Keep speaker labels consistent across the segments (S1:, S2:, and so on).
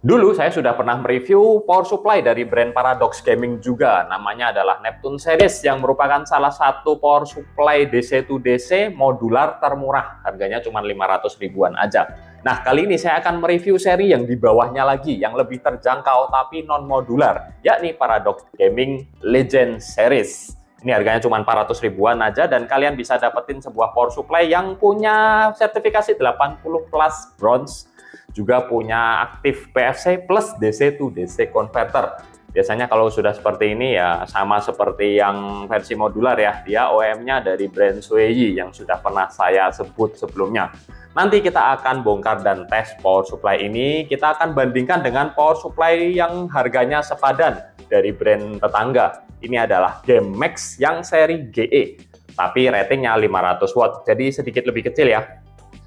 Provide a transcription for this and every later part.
S1: Dulu saya sudah pernah mereview power supply dari brand Paradox Gaming juga. Namanya adalah Neptune Series yang merupakan salah satu power supply DC to DC modular termurah. Harganya cuma 500 ribuan aja. Nah, kali ini saya akan mereview seri yang di bawahnya lagi, yang lebih terjangkau tapi non-modular, yakni Paradox Gaming Legend Series. Ini harganya cuma 400 ribuan aja dan kalian bisa dapetin sebuah power supply yang punya sertifikasi 80 plus bronze, juga punya aktif PFC plus DC to DC converter. Biasanya kalau sudah seperti ini ya sama seperti yang versi modular ya, dia OEM-nya dari brand Shuei yang sudah pernah saya sebut sebelumnya. Nanti kita akan bongkar dan tes power supply ini. Kita akan bandingkan dengan power supply yang harganya sepadan dari brand tetangga. Ini adalah GameMax yang seri GE, tapi ratingnya 500 watt, jadi sedikit lebih kecil ya.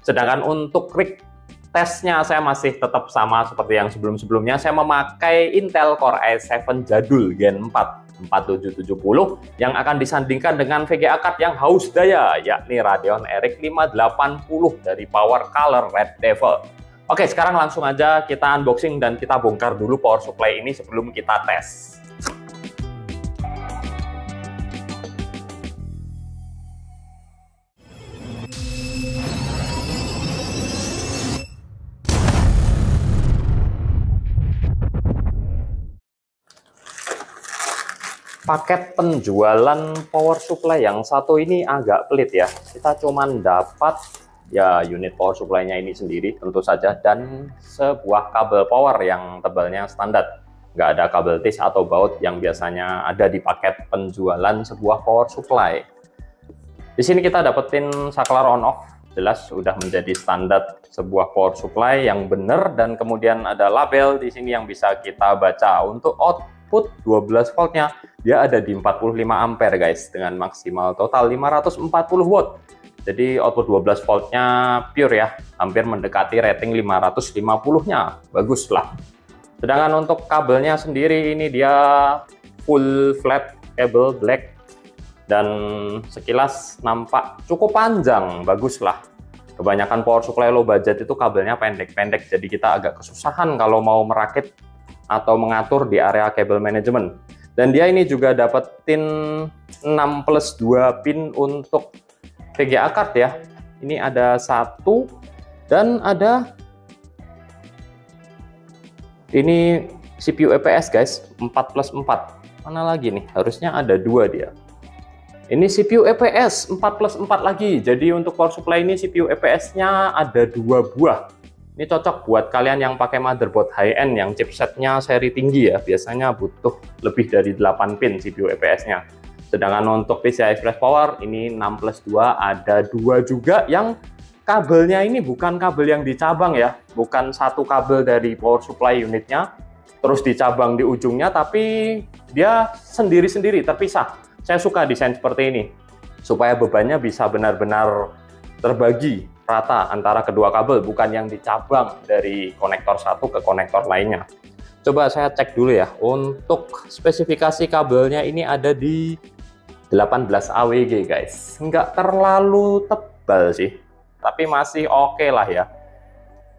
S1: Sedangkan untuk rig tesnya saya masih tetap sama seperti yang sebelum-sebelumnya. Saya memakai Intel Core i7 jadul Gen 4 4770 yang akan disandingkan dengan VGA card yang haus daya, yakni Radeon RX 580 dari Power Color Red Devil. Oke, sekarang langsung aja kita unboxing dan kita bongkar dulu power supply ini sebelum kita tes. Paket penjualan power supply yang satu ini agak pelit ya. Kita cuman dapat ya unit power supply-nya ini sendiri tentu saja, dan sebuah kabel power yang tebalnya standar. Nggak ada kabel tis atau baut yang biasanya ada di paket penjualan sebuah power supply. Di sini kita dapetin saklar on off, jelas sudah menjadi standar sebuah power supply yang benar, dan kemudian ada label di sini yang bisa kita baca. Untuk output 12 voltnya dia ada di 45 ampere guys, dengan maksimal total 540 watt. Jadi output 12 voltnya pure ya, hampir mendekati rating 550 nya, bagus lah. Sedangkan untuk kabelnya sendiri ini dia full flat kabel black, dan sekilas nampak cukup panjang, bagus lah. Kebanyakan power supply low budget itu kabelnya pendek-pendek, jadi kita agak kesusahan kalau mau merakit atau mengatur di area kabel manajemen. Dan dia ini juga dapetin 6+2 pin untuk VGA card ya. Ini ada satu dan ada ini CPU EPS guys, 4+4. Mana lagi nih? Harusnya ada dua dia. Ini CPU EPS 4+4 lagi. Jadi untuk power supply ini CPU EPS-nya ada 2 buah. Ini cocok buat kalian yang pakai motherboard high-end yang chipsetnya seri tinggi ya. Biasanya butuh lebih dari 8 pin CPU EPS-nya. Sedangkan untuk PCI Express Power ini 6+2, ada 2 juga yang kabelnya ini bukan kabel yang dicabang ya. Bukan satu kabel dari power supply unitnya terus dicabang di ujungnya, tapi dia sendiri-sendiri terpisah. Saya suka desain seperti ini supaya bebannya bisa benar-benar terbagi rata antara kedua kabel, bukan yang dicabang dari konektor satu ke konektor lainnya. Coba saya cek dulu ya. Untuk spesifikasi kabelnya ini ada di 18 AWG guys. Nggak terlalu tebal sih, tapi masih oke lah ya.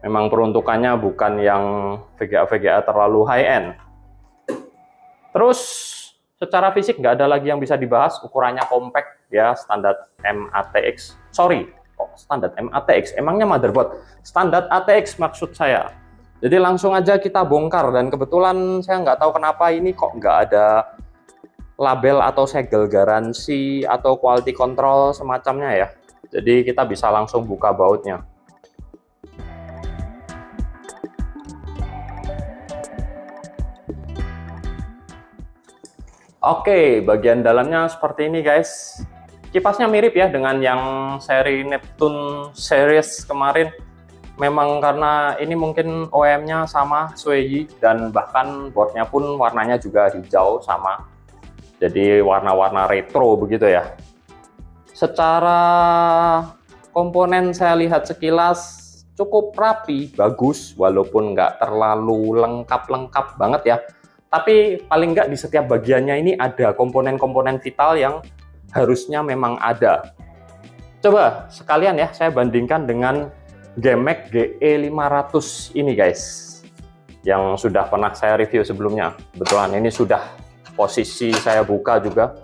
S1: Memang peruntukannya bukan yang VGA terlalu high end. Terus secara fisik nggak ada lagi yang bisa dibahas. Ukurannya compact ya, standar MATX. Standar MATX, emangnya motherboard standar ATX maksud saya. Jadi langsung aja kita bongkar, dan kebetulan saya nggak tahu kenapa ini kok nggak ada label atau segel garansi atau quality control semacamnya ya. Jadi kita bisa langsung buka bautnya. Oke, bagian dalamnya seperti ini guys. Kipasnya mirip ya dengan yang seri Neptune Series kemarin. Memang karena ini mungkin OEM-nya sama Shuei, dan bahkan boardnya pun warnanya juga hijau sama. Jadi warna-warna retro begitu ya. Secara komponen saya lihat sekilas cukup rapi, bagus, walaupun nggak terlalu lengkap-lengkap banget ya. Tapi paling nggak di setiap bagiannya ini ada komponen-komponen vital yang harusnya memang ada. Coba sekalian ya saya bandingkan dengan GameMax GE500 ini guys. yang sudah pernah saya review sebelumnya. Kebetulan ini sudah posisi saya buka juga.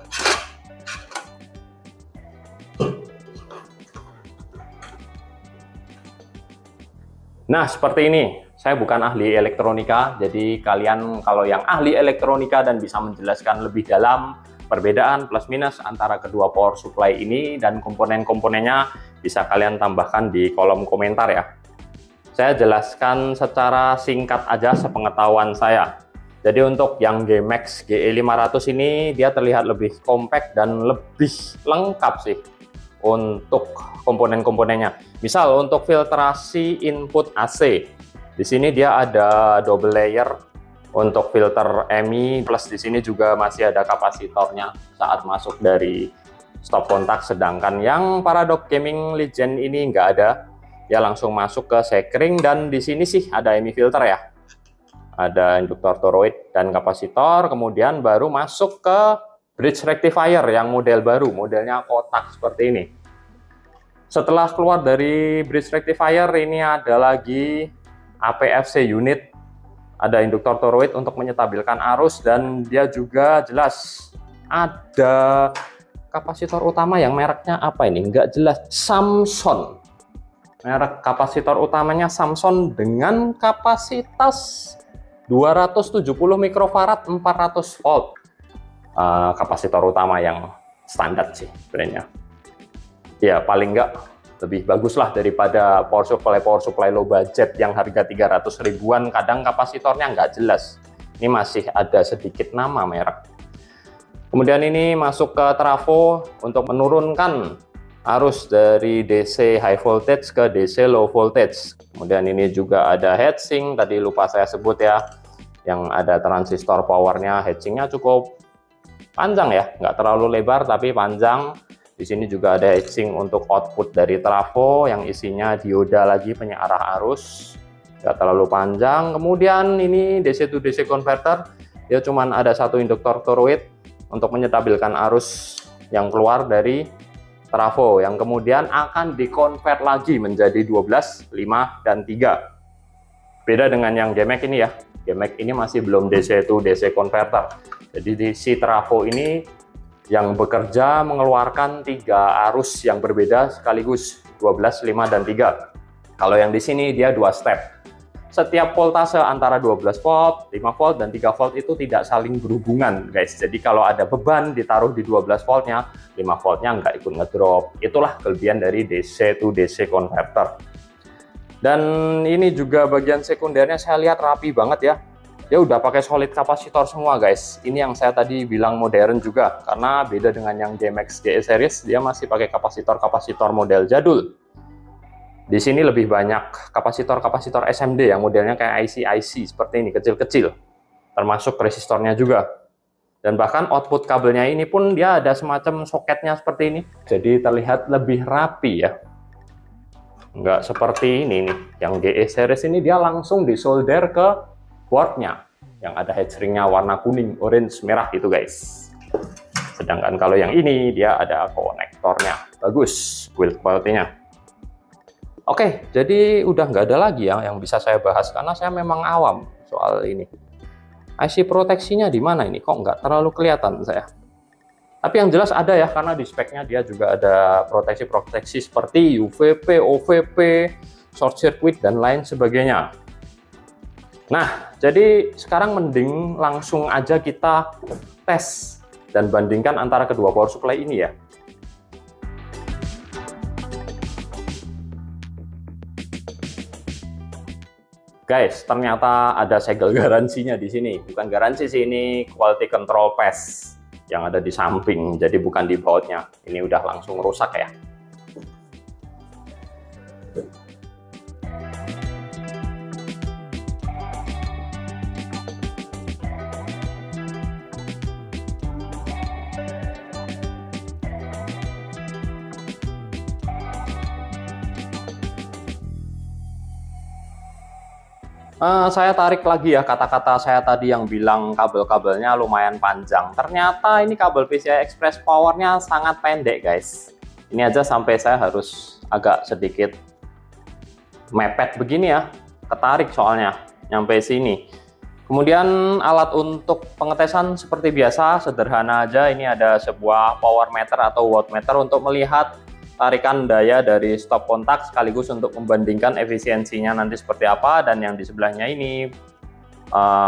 S1: Nah, seperti ini. Saya bukan ahli elektronika, jadi kalian kalau yang ahli elektronika dan bisa menjelaskan lebih dalam perbedaan plus minus antara kedua power supply ini dan komponen-komponennya, bisa kalian tambahkan di kolom komentar ya. Saya jelaskan secara singkat aja sepengetahuan saya. Jadi untuk yang GMAX GE500 ini dia terlihat lebih compact dan lebih lengkap sih untuk komponen-komponennya. Misal untuk filtrasi input AC, di sini dia ada double layer untuk filter EMI, plus di sini juga masih ada kapasitornya saat masuk dari stop kontak. Sedangkan yang Paradox Gaming Legend ini nggak ada, dia langsung masuk ke sekring, dan di sini sih ada EMI filter ya, ada induktor toroid dan kapasitor, kemudian baru masuk ke bridge rectifier yang model baru, modelnya kotak seperti ini. Setelah keluar dari bridge rectifier, ini ada lagi APFC unit, ada induktor toroid untuk menyetabilkan arus, dan dia juga jelas ada kapasitor utama yang mereknya apa ini, nggak jelas, Samson. Merek kapasitor utamanya Samson dengan kapasitas 270 mikrofarad 400 volt. Kapasitor utama yang standar sih brandnya. Ya paling nggak lebih bagus lah daripada power supply low budget yang harga 300 ribuan, kadang kapasitornya nggak jelas. Ini masih ada sedikit nama merek. Kemudian ini masuk ke trafo untuk menurunkan arus dari DC high voltage ke DC low voltage. Kemudian ini juga ada heatsink, tadi lupa saya sebut ya, yang ada transistor powernya. Heatsinknya cukup panjang ya, nggak terlalu lebar tapi panjang. Di sini juga ada heatsink untuk output dari trafo yang isinya dioda lagi penyearah arus, nggak terlalu panjang. Kemudian ini DC to DC converter, dia cuman ada satu induktor toroid untuk menyetabilkan arus yang keluar dari trafo, yang kemudian akan dikonvert lagi menjadi 12, 5, dan 3. Beda dengan yang GMAX ini ya, GMAX ini masih belum DC to DC converter. Jadi DC trafo ini yang bekerja mengeluarkan 3 arus yang berbeda sekaligus, 12, 5, dan 3. Kalau yang di sini dia 2 step. Setiap voltase antara 12 volt, 5 volt, dan 3 volt itu tidak saling berhubungan guys. Jadi kalau ada beban ditaruh di 12 voltnya, 5 voltnya nggak ikut ngedrop. Itulah kelebihan dari DC to DC converter. Dan ini juga bagian sekundernya saya lihat rapi banget ya. Dia udah pakai solid kapasitor semua guys. Ini yang saya tadi bilang modern juga, karena beda dengan yang GMAX GE series, dia masih pakai kapasitor model jadul. Di sini lebih banyak kapasitor SMD yang modelnya kayak IC seperti ini, kecil-kecil, termasuk resistornya juga. Dan bahkan output kabelnya ini pun dia ada semacam soketnya seperti ini, jadi terlihat lebih rapi ya. Nggak seperti ini nih, yang GE series ini dia langsung disolder ke boardnya yang ada heatsink-nya warna kuning, orange, merah itu guys. Sedangkan kalau yang ini dia ada konektornya, bagus build quality-nya. Oke, jadi udah nggak ada lagi ya yang bisa saya bahas karena saya memang awam soal ini. IC proteksinya di mana ini? Kok nggak terlalu kelihatan saya. Tapi yang jelas ada ya, karena di speknya dia juga ada proteksi-proteksi seperti UVP, OVP, short circuit, dan lain sebagainya. Nah, jadi sekarang mending langsung aja kita tes dan bandingkan antara kedua power supply ini ya. Guys, ternyata ada segel garansinya di sini. Bukan garansi sih, ini quality control pass yang ada di samping, jadi bukan di bautnya. Ini udah langsung rusak ya. Saya tarik lagi ya kata-kata saya tadi yang bilang kabel-kabelnya lumayan panjang. Ternyata ini kabel PCI Express powernya sangat pendek guys. Ini aja sampai saya harus agak sedikit mepet begini ya, ketarik soalnya. nyampe sini. Kemudian alat untuk pengetesan seperti biasa, sederhana aja. Ini ada sebuah power meter atau wattmeter untuk melihat tarikan daya dari stop kontak, sekaligus untuk membandingkan efisiensinya nanti seperti apa. Dan yang di sebelahnya ini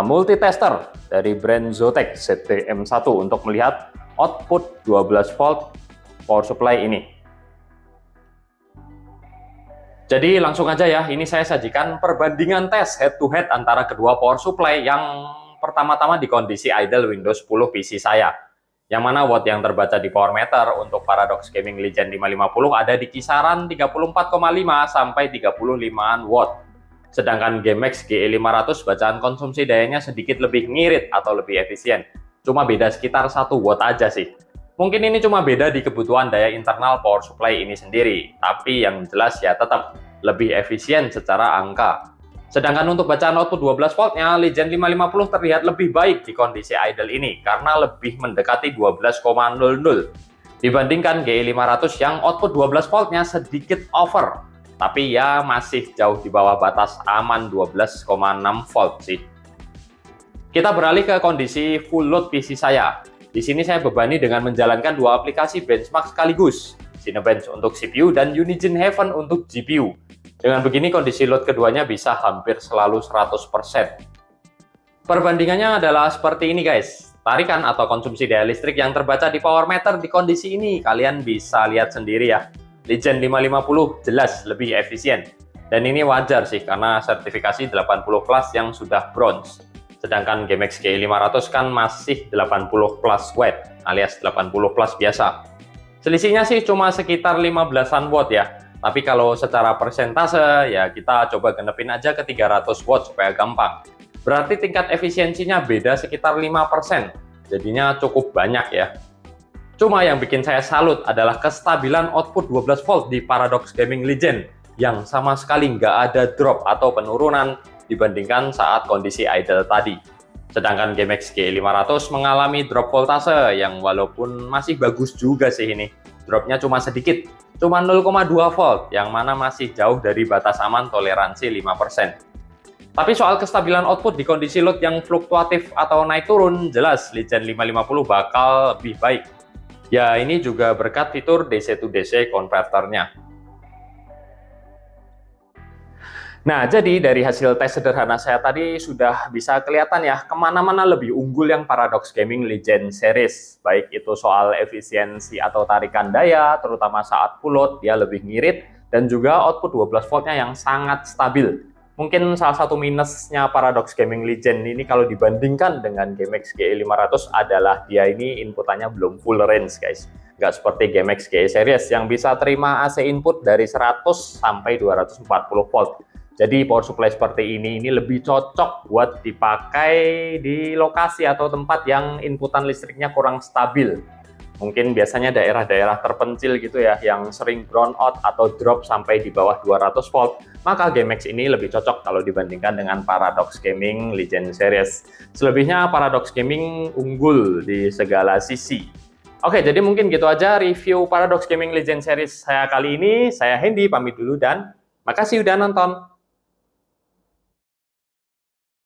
S1: multitester dari brand Zotac ZTM1 untuk melihat output 12 volt power supply ini. Jadi langsung aja ya, ini saya sajikan perbandingan tes head to head antara kedua power supply. Yang pertama-tama di kondisi idle Windows 10 PC saya, yang mana watt yang terbaca di power meter untuk Paradox Gaming Legend 550 ada di kisaran 34,5 sampai 35an watt. Sedangkan GameX GE500 bacaan konsumsi dayanya sedikit lebih ngirit atau lebih efisien, cuma beda sekitar 1 watt aja sih. Mungkin ini cuma beda di kebutuhan daya internal power supply ini sendiri, tapi yang jelas ya tetap lebih efisien secara angka. Sedangkan untuk bacaan output 12 voltnya, Legend 550 terlihat lebih baik di kondisi idle ini karena lebih mendekati 12,00 dibandingkan GE500 yang output 12 voltnya sedikit over, tapi ya masih jauh di bawah batas aman 12,6 volt sih. Kita beralih ke kondisi full load PC saya. Di sini saya bebani dengan menjalankan dua aplikasi benchmark sekaligus, Cinebench untuk CPU dan Unigine Heaven untuk GPU. Dengan begini kondisi load keduanya bisa hampir selalu 100%. Perbandingannya adalah seperti ini guys. Tarikan atau konsumsi daya listrik yang terbaca di power meter di kondisi ini kalian bisa lihat sendiri ya. Legend 550 jelas lebih efisien. Dan ini wajar sih karena sertifikasi 80 plus yang sudah bronze. Sedangkan GameX GE500 kan masih 80 plus watt alias 80 plus biasa. Selisihnya sih cuma sekitar 15an watt ya. Tapi kalau secara persentase ya kita coba genepin aja ke 300 watt supaya gampang. Berarti tingkat efisiensinya beda sekitar 5%. Jadinya cukup banyak ya. Cuma yang bikin saya salut adalah kestabilan output 12 volt di Paradox Gaming Legend yang sama sekali nggak ada drop atau penurunan dibandingkan saat kondisi idle tadi. Sedangkan GameX GE500 mengalami drop voltase yang walaupun masih bagus juga sih ini. Dropnya cuma sedikit, cuma 0,2 volt, yang mana masih jauh dari batas aman toleransi 5%. Tapi soal kestabilan output di kondisi load yang fluktuatif atau naik turun, jelas Legend 550 bakal lebih baik. Ya ini juga berkat fitur DC to DC converternya. Nah, jadi dari hasil tes sederhana saya tadi sudah bisa kelihatan ya kemana-mana lebih unggul yang Paradox Gaming Legend Series. Baik itu soal efisiensi atau tarikan daya, terutama saat full load dia lebih ngirit, dan juga output 12 voltnya yang sangat stabil. Mungkin salah satu minusnya Paradox Gaming Legend ini kalau dibandingkan dengan GameX GE500 adalah dia ini inputannya belum full range guys. Nggak seperti GameX GE Series yang bisa terima AC input dari 100 sampai 240 volt. Jadi power supply seperti ini lebih cocok buat dipakai di lokasi atau tempat yang inputan listriknya kurang stabil. Mungkin biasanya daerah-daerah terpencil gitu ya, yang sering brown out atau drop sampai di bawah 200 volt. Maka GameX ini lebih cocok kalau dibandingkan dengan Paradox Gaming Legend Series. Selebihnya Paradox Gaming unggul di segala sisi. Oke, jadi mungkin gitu aja review Paradox Gaming Legend Series saya kali ini. Saya Hendy, pamit dulu dan makasih udah nonton.